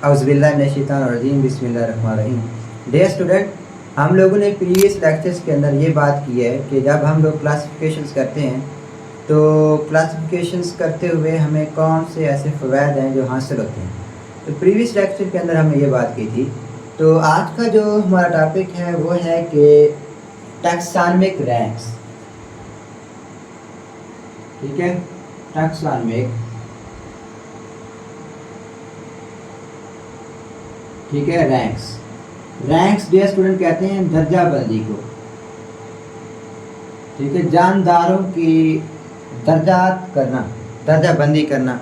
औज़ुबिल्लाहिमिनश्शैतानिर्रजीम बिस्मिल्लाहिर्रहमानिर्रहीम। Dear student, हम लोगों ने प्रीवियस लेक्चर्स के अंदर ये बात की है कि जब हम लोग क्लासिफिकेशंस करते हैं तो क्लासिफिकेशंस करते हुए हमें कौन से ऐसे फ़वाइद हैं जो हासिल होते हैं। तो प्रीवियस लेक्चर के अंदर हमने ये बात की थी। तो आज का जो हमारा टॉपिक है वो है कि टैक्सॉनमिक रैंक्स। ठीक है, टैक्सॉनमिक, ठीक है, रैंक्स डियर स्टूडेंट कहते हैं दर्जा बंदी को। ठीक है, जानदारों की दर्जात करना, दर्जा बंदी करना।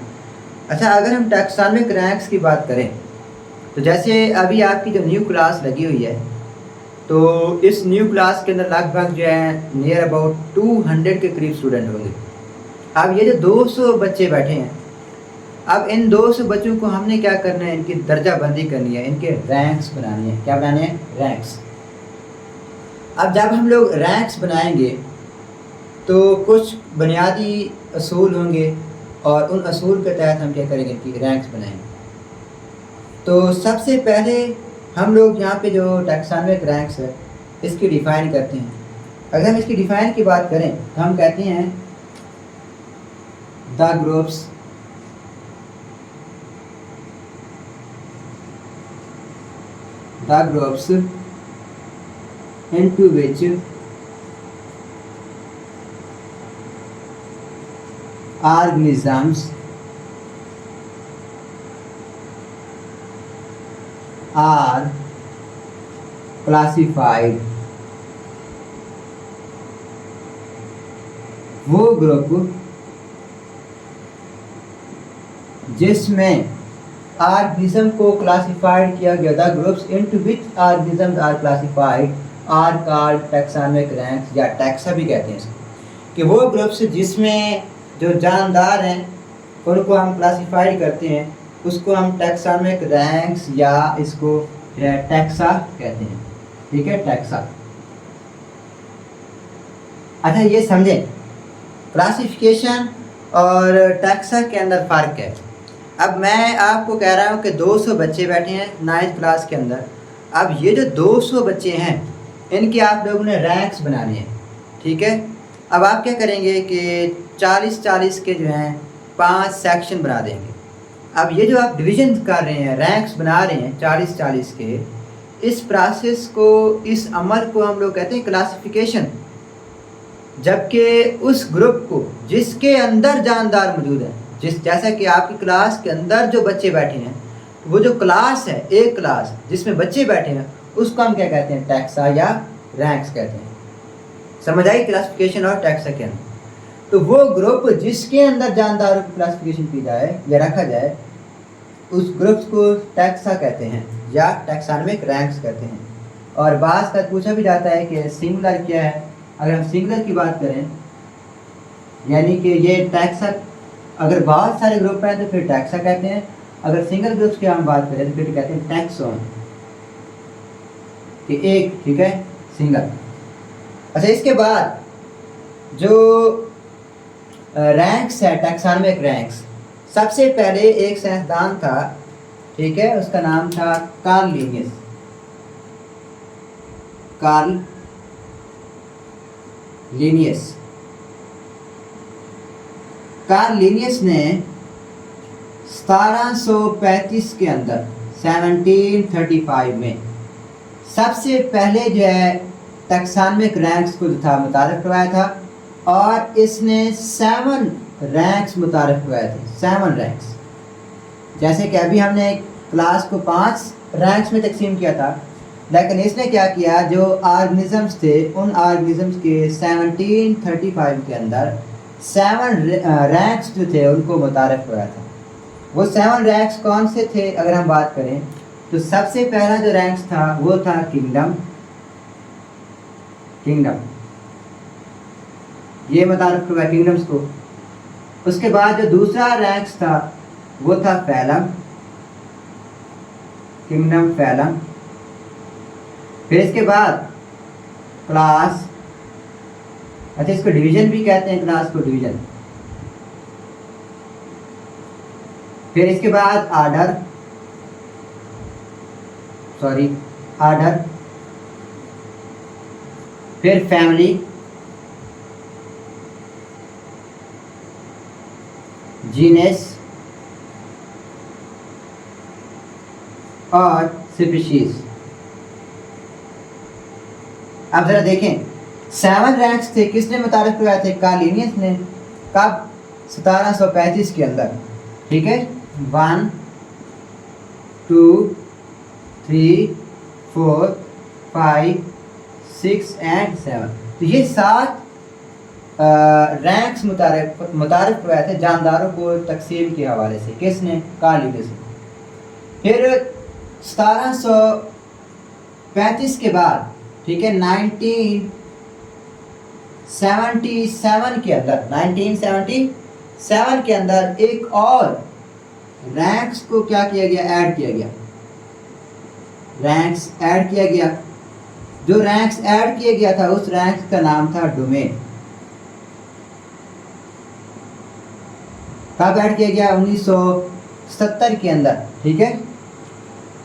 अच्छा, अगर हम टैक्सॉनमिक रैंक्स की बात करें तो जैसे अभी आपकी जो न्यू क्लास लगी हुई है, तो इस न्यू क्लास के अंदर लगभग जो है नियर अबाउट 200 के करीब स्टूडेंट होंगे। अब ये जो 200 बच्चे बैठे हैं, अब इन 200 बच्चों को हमने क्या करना है, इनकी दर्जा बंदी करनी है, इनके रैंक्स बनाने हैं। क्या बनाने हैं? रैंक्स। अब जब हम लोग रैंक्स बनाएंगे तो कुछ बुनियादी असूल होंगे और उन असूल के तहत हम क्या करेंगे, इनकी रैंक्स बनाएंगे। तो सबसे पहले हम लोग यहाँ पे जो टैक्सॉनमिक रैंक्स है इसकी डिफ़ाइन करते हैं। अगर हम इसकी डिफ़ाइन की बात करें तो हम कहते हैं the groups into which organisms are classified। वो ग्रुप जिसमें ऑर्गेनिज्म को क्लासिफाइड किया गया, the groups into which organisms are classified are called taxonomic ranks, या टैक्सा भी कहते हैं इसको। कि वो ग्रुप्स जिसमें जो जानदार हैं उनको हम क्लासिफाइड करते हैं, उसको हम टैक्सॉनमिक रैंक्स या इसको टैक्सा कहते हैं। ठीक है, टैक्सा। अच्छा, ये समझें क्लासिफिकेशन और टैक्सा के अंदर फ़र्क है। अब मैं आपको कह रहा हूँ कि 200 बच्चे बैठे हैं 9th क्लास के अंदर। अब ये जो 200 बच्चे हैं इनके आप लोगों ने रैंक्स बनाने हैं। ठीक है, अब आप क्या करेंगे कि 40-40 के जो हैं 5 सेक्शन बना देंगे। अब ये जो आप डिवीज़न कर रहे हैं, रैंक्स बना रहे हैं 40-40 के, इस प्रोसेस को, इस अमल को हम लोग कहते हैं क्लासिफिकेशन। जबकि उस ग्रुप को जिसके अंदर जानदार मौजूद है, जैसा कि आपकी क्लास के अंदर जो बच्चे बैठे हैं, वो जो क्लास है, एक क्लास जिसमें बच्चे बैठे हैं, उसको हम क्या कहते हैं, टैक्सा या रैंक्स कहते हैं। समझ आई क्लासिफिकेशन और टैक्सा के अंदर। तो वो ग्रुप जिसके अंदर जानदारों की क्लासिफिकेशन की जाए या रखा जाए, उस ग्रुप्स को टैक्सा कहते हैं या टैक्सॉनमिक रैंक्स कहते हैं। और बात का पूछा भी जाता है कि सिंगुलर क्या है। अगर हम सिंगुलर की बात करें, यानी कि ये टैक्सा, अगर बहुत सारे ग्रुप हैं तो फिर टैक्सा कहते हैं। अगर सिंगल ग्रुप्स की हम बात करें तो फिर कहते हैं टैक्सॉन, कि एक, ठीक है, सिंगल। अच्छा, इसके बाद जो रैंक्स है, टैक्सॉनमिक रैंक्स, सबसे पहले एक साइंसदान था, ठीक है, उसका नाम था कार्ल लीनियस। कार्ल लीनियस ने 1735 के अंदर 1735 में सबसे पहले जो है टैक्सॉनमिक रैंक्स को जो था मुतारिफ करवाया था, और इसने 7 रैंक्स मुतारिफ करवाए थे। 7 रैंक्स, जैसे कि अभी हमने क्लास को 5 रैंक्स में तकसीम किया था, लेकिन इसने क्या किया, जो ऑर्गेनिजम्स थे उन ऑर्गेनिजम्स के 1735 के अंदर 7 रैंक्स जो थे उनको मुतारिफ कराया था। वो 7 रैंक्स कौन से थे अगर हम बात करें तो सबसे पहला जो रैंक्स था वो था किंगडम, ये मुतारिफ करवाया किंगडम्स को। उसके बाद जो दूसरा रैंक्स था वो था फैलम, किंगडम फैलम। फिर इसके बाद क्लास, अच्छा इसको डिवीजन भी कहते हैं, क्लास को डिवीजन। फिर इसके बाद आर्डर, सॉरी ऑर्डर, फिर फैमिली, जीनस और स्पीशीज। अब जरा देखें 7 रैंक्स थे, किसने मुतारिफ करवाए थे? कार्ल लिनियस ने। कब? 1735 के अंदर। ठीक है, 1 2 3 4 5 6 एंड 7। तो ये 7 रैंक्स मुतारिफ करवाए थे जानदारों को तकसीम के हवाले से। किसने? कार्ल लिनियस ने। फिर 1735 के बाद, ठीक है, 1977 के अंदर एक और रैंक्स को क्या किया गया? ऐड किया गया। रैंक्स ऐड किया गया। जो रैंक्स ऐड किया गया था उस रैंक्स का नाम था डोमेन। कब ऐड किया गया? 1970 के अंदर। ठीक है,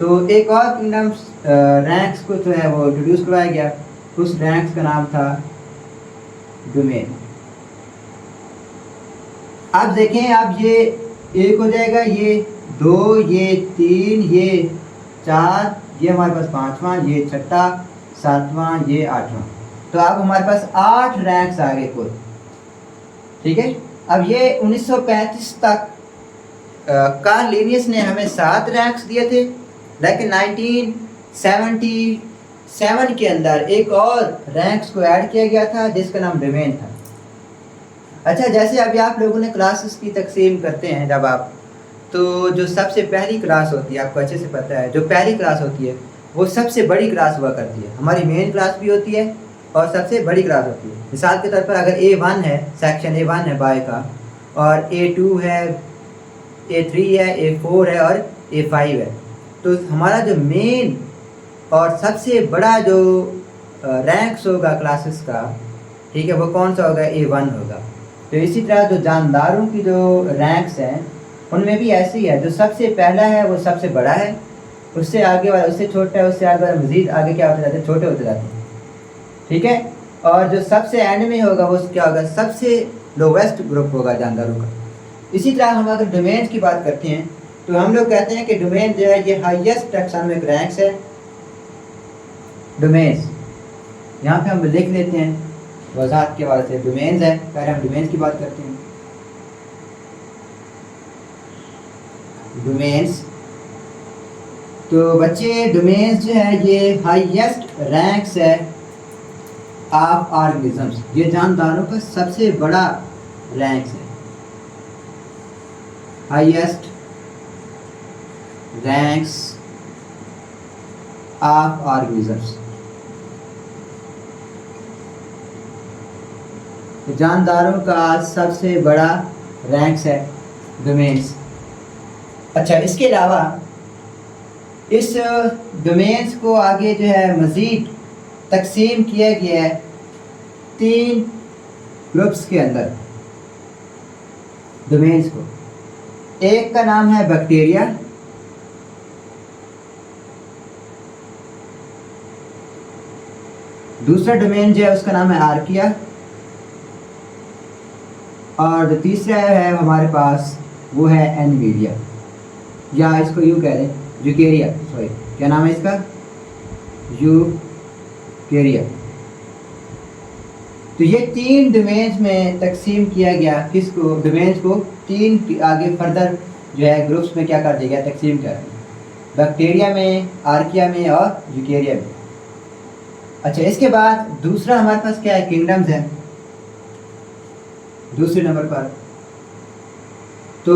तो एक और किंगडम्स रैंक्स को जो है वो इंट्रोड्यूस करवाया गया। उस रैंक्स का नाम था डोमेन। अब देखें, अब ये एक हो जाएगा, ये 2, ये 3, ये 4, ये हमारे पास 5वां, ये 6वां, 7वां, ये 8वां। तो अब हमारे पास 8 रैंक्स आ गए कुल। ठीक है, अब ये 1935 तक कार्ल लिनियस ने हमें 7 रैंक्स दिए थे, लेकिन 1977 के अंदर एक और रैंक्स को ऐड किया गया था जिसका नाम डोमेन था। अच्छा, जैसे अभी आप लोगों ने क्लासेस की तकसीम करते हैं जब आप, तो जो सबसे पहली क्लास होती है, आपको अच्छे से पता है, जो पहली क्लास होती है वो सबसे बड़ी क्लास हुआ करती है। हमारी मेन क्लास भी होती है और सबसे बड़ी क्लास होती है। मिसाल के तौर पर अगर A1 है, सेक्शन A1 है बाय का, और A2 है, A3 है, A4 है और A5 है, तो हमारा जो मेन और सबसे बड़ा जो रैंक्स होगा क्लासेस का, ठीक है, वो कौन सा होगा? A1 होगा। तो इसी तरह जो जानदारों की जो रैंक्स हैं उनमें भी ऐसे ही है, जो सबसे पहला है वो सबसे बड़ा है, उससे आगे वाला उससे छोटा है, उससे आगे वाला मज़ीद आगे क्या होते जाते हैं? छोटे होते जाते हैं। ठीक है, और जो सबसे एंड में होगा वो क्या होगा? सबसे लोवेस्ट ग्रुप होगा जानदारों का। इसी तरह हम अगर डोमेन्स की बात करते हैं तो हम लोग कहते हैं कि डोमेन जो है ये हाईएस्ट टैक्सोनॉमिक रैंक्स है। डोमेन्स यहाँ पे हम लिख लेते हैं वजाहत के हवाले से, डोमेन्स है। पहले हम डोमेन्स की बात करते हैं। डोमेन्स, तो बच्चे डोमेन्स जो है ये हाईएस्ट रैंक्स है ऑफ ऑर्गेनिजम्स। ये जानदारों का सबसे बड़ा रैंक्स है, हाईएस्ट रैंक्स ऑफ ऑर्गेनिजम्स। जानदारों का सबसे बड़ा रैंक्स है डोमेन्स। अच्छा, इसके अलावा इस डोमेन्स को आगे जो है मज़ीद तकसीम किया गया है 3 ग्रुप्स के अंदर डोमेन्स को। एक का नाम है बैक्टीरिया, दूसरा डोमेन जो है उसका नाम है आर्किया, और जो तीसरा है हमारे पास वो है एनवीडिया, या इसको यूँ कह दें यूकेरिया। सॉरी, क्या नाम है इसका? यूकेरिया। तो ये 3 डोमेन्स में तकसीम किया गया। किसको? डोमेन्स को 3 आगे फर्दर जो है ग्रुप्स में क्या कर दिया गया? तकसीम कर दिया, बैक्टीरिया में, आर्किया में और यूकेरिया में। अच्छा, इसके बाद दूसरा हमारे पास क्या है? किंगडम्स है दूसरे नंबर पर। तो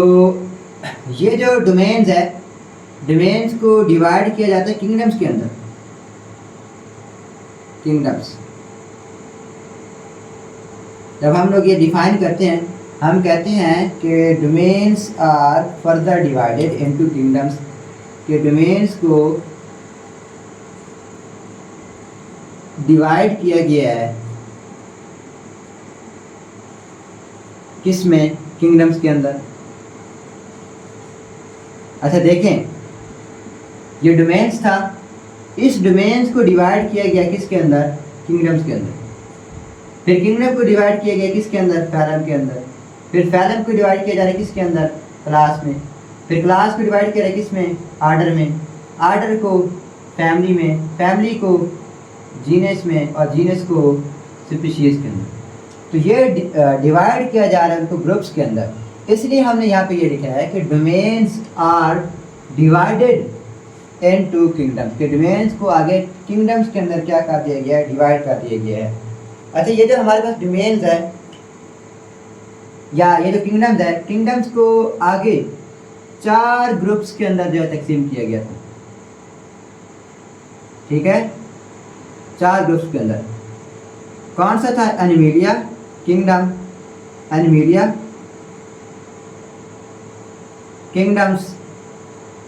ये जो डोमेन्स है, डोमेन्स को डिवाइड किया जाता है किंगडम्स के अंदर। किंगडम्स जब हम लोग ये डिफाइन करते हैं, हम कहते हैं कि domains are further divided into kingdoms, के डोमेन्स को डिवाइड किया गया है किस में? किंगडम्स के अंदर। अच्छा देखें, ये डोमेन्स था, इस डोमेन्स को डिवाइड किया गया किसके अंदर, किंगडम्स के अंदर। फिर किंगडम को डिवाइड किया गया किसके अंदर, फैलम के अंदर। फिर फैलम को डिवाइड किया जा रहा है किसके अंदर, क्लास में। फिर क्लास को डिवाइड किया जा रहा है किस में, आर्डर में। आर्डर को फैमिली में, फैमिली को जीनस में, और जीनस को स्पीशीज के अंदर। तो ये डिवाइड किया जा रहा है उनको ग्रुप्स के अंदर। इसलिए हमने यहाँ पे ये लिखा है कि domains are divided into kingdoms, के डोमेन्स को आगे किंगडम्स के अंदर क्या कर दिया गया है, डिवाइड कर दिया गया है। अच्छा, ये जो हमारे पास डोमेन्स है या ये जो किंगडम्स है, किंगडम्स को आगे 4 ग्रुप्स के अंदर जो है तकसीम किया गया था। ठीक है, 4 ग्रुप्स के अंदर कौन सा था, Animalia kingdom, Animalia kingdoms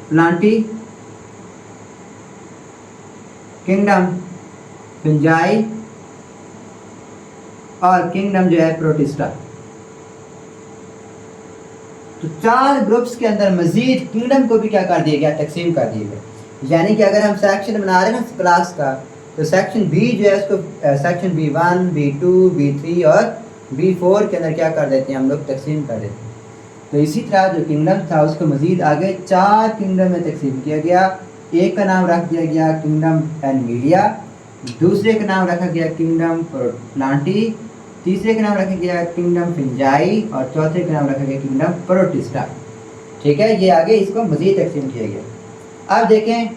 Plantae, kingdom Fungi, और किंगडम जो है प्रोटिस्टा। तो 4 ग्रुप्स के अंदर मजीद किंगडम को भी क्या कर दिया गया, तकसीम कर दिया गया। यानी कि अगर हम सेक्शन बना रहे हैं ना क्लास का, तो सेक्शन बी जो है उसको सेक्शन B1, B2, B3 और B4 के अंदर क्या कर देते हैं हम लोग, तकसीम कर देते हैं। तो इसी तरह जो किंगडम था उसको मजीद आगे 4 किंगडम में तकसीम किया गया। एक का नाम रख दिया गया किंगडम एनिमिलिया, दूसरे का नाम रखा गया किंगडम प्लांटी, तीसरे का नाम रखा गया किंगडम फिंजाई, और चौथे का नाम रखा गया किंगडम प्रोटिस्टा। ठीक है, ये आगे इसको मजीद तकसीम किया गया। अब देखें,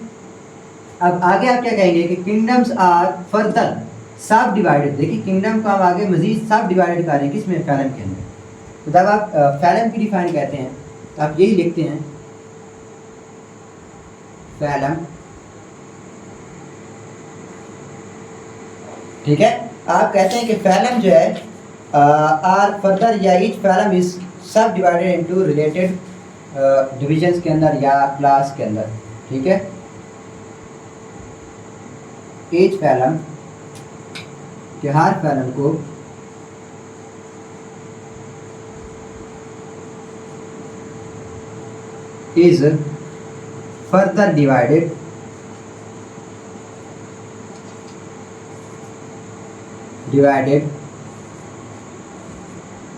अब आगे आप क्या कहेंगे कि किंगडम्स आर फर्दर सब डिवाइडेड। देखिए, किंगडम को हम आगे मजीद सब डिवाइडेड कर रहे हैं किसमें, फैलम के अंदर। तो जब आप फैलम की डिफाइन कहते हैं तो आप यही लिखते हैं, फैलम। ठीक है, आप कहते हैं कि फैलम जो है आर फर्दर, या ईच फैलम इज सब डिवाइडेड इनटू रिलेटेड डिविजन्स के अंदर या क्लास के अंदर। ठीक है, ईच फैलम के हर फैलम को is further divided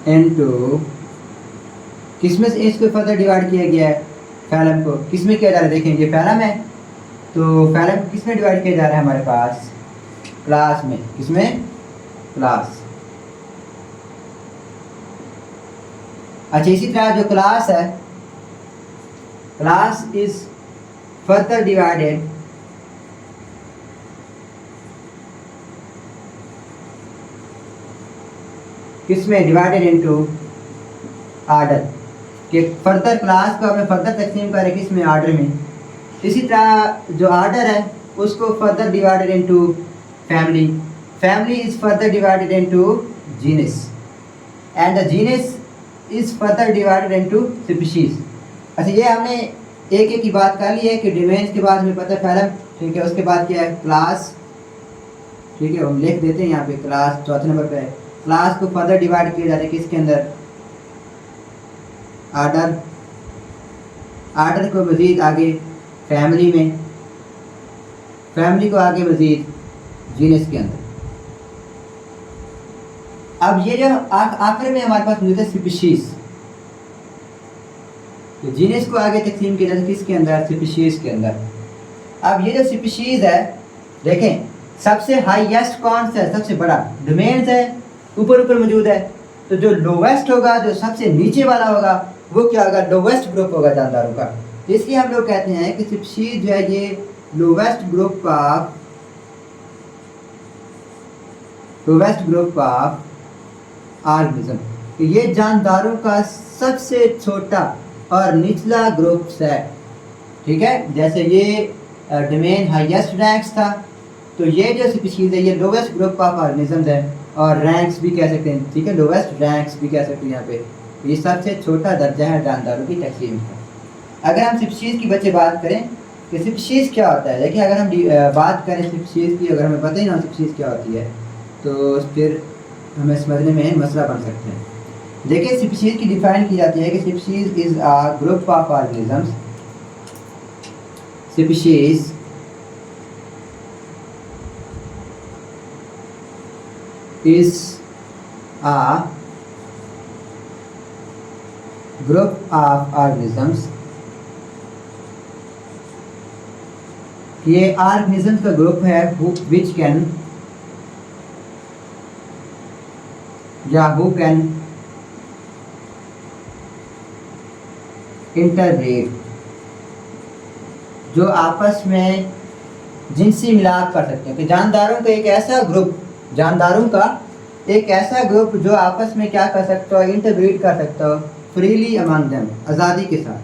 into, किसमें से इसको फर्दर डिवाइड किया गया है, फैलम को किसमें किया जा रहा है। देखें, ये फैलम है, तो फैलम किसमें डिवाइड किया जा रहा है हमारे पास, क्लास में। किसमें, क्लास। अच्छा, इसी तरह जो क्लास है, class is further divided किसमें, डिवाइडेड इनटू आर्डर, कि फर्दर क्लास को हमें फर्दर तकसीम करें किसमें, आर्डर में। इसी तरह जो आर्डर है उसको further divided into family, family is further divided into genus, and the genus is further divided into species. अच्छा, ये हमने एक एक की बात कर ली है कि डोमेन्स के बाद हमें पता है फैलम। ठीक है, उसके बाद क्या है, क्लास। ठीक है, हम लिख देते हैं यहाँ पे क्लास, चौथे नंबर पे है। क्लास को फर्दर डिवाइड किया जाता है किसके अंदर, आर्डर। आर्डर को मज़ीद आगे फैमिली में, फैमिली को आगे मज़ीद जीनस के अंदर। अब ये जो आखिर में हमारे पास मिलता है स्पीशीज, तो जीनस को आगे तकसीम किया जाता है किसके अंदर, स्पीशीज के अंदर। अब ये जो स्पीशीज है, देखें सबसे हाईएस्ट कौन सा है, सबसे बड़ा डोमेन्स है, ऊपर ऊपर मौजूद है। तो जो लोवेस्ट होगा, जो सबसे नीचे वाला होगा, वो क्या होगा, लोवेस्ट ग्रुप होगा जानदारों का। तो इसलिए हम लोग कहते हैं कि स्पीशीज जो है ये लोवेस्ट ग्रुप ऑफ ऑर्गेनिज्म। तो ये जानदारों का सबसे छोटा और निचला ग्रुप्स है। ठीक है, जैसे ये डोमेन हाईएस्ट रैंक्स था, तो ये जो स्पीशीज है ये लोवेस्ट ग्रुप ऑफ ऑर्गेनिजम्स है, और रैंक्स भी कह सकते हैं। ठीक है, लोवेस्ट रैंक्स भी कह सकते हैं यहाँ पे। ये सबसे छोटा दर्जा है जानदारों की तकसीम का। अगर हम स्पीशीज की बच्चे बात करें कि स्पीशीज क्या होता है, देखिए अगर हम बात करें स्पीशीज की, अगर हमें पता ही ना स्पीशीज क्या होती है, तो फिर हमें समझने में मसला बन सकते हैं। देखिए, स्पीशीज की डिफाइन की जाती है कि species is a group of organisms, species is a group of organisms, ये ऑर्गेनिज्म का ग्रुप है विच कैन या हु कैन इंटरब्रीड, जो आपस में जिनसी मिलाप कर सकते हैं। कि जानदारों का एक ऐसा ग्रुप, जानदारों का एक ऐसा ग्रुप जो आपस में क्या कर सकता हो, इंटरब्रीड कर सकता हो, फ्रीली अमंग देम, आज़ादी के साथ।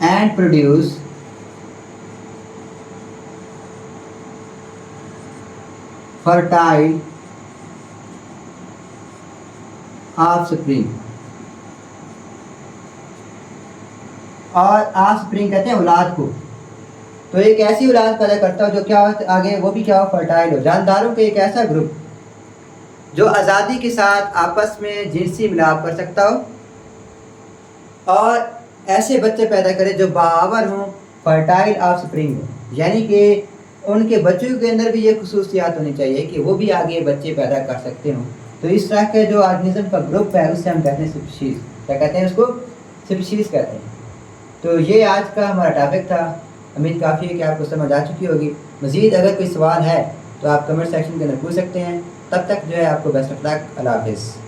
एंड प्रोड्यूस फर्टाइल ऑफस्प्रिंग, और ऑफस्प्रिंग कहते हैं औलाद को। तो एक ऐसी औलाद पैदा करता हो जो क्या हो आगे, वो भी क्या हो, फर्टाइल हो। जानदारों के एक ऐसा ग्रुप जो आज़ादी के साथ आपस में जिनसी मिलाप कर सकता हो और ऐसे बच्चे पैदा करे जो बावर हों, फर्टाइल ऑफस्प्रिंग हो, यानी कि उनके बच्चों के अंदर भी ये खसूसियात होनी चाहिए कि वो भी आगे बच्चे पैदा कर सकते हों। तो इस तरह के जो ऑर्गेनिज्म का ग्रुप है उससे हम कहते हैं स्पीशीज़। क्या कहते हैं उसको? स्पीशीज़ कहते हैं। तो ये आज का हमारा टॉपिक था। उम्मीद काफ़ी है कि आपको समझ आ चुकी होगी। मज़ीद अगर कोई सवाल है तो आप कमेंट सेक्शन के अंदर पूछ सकते हैं। तब तक जो है आपको बेस्ट ऑफ लक। अल्लाह हाफ़िज़।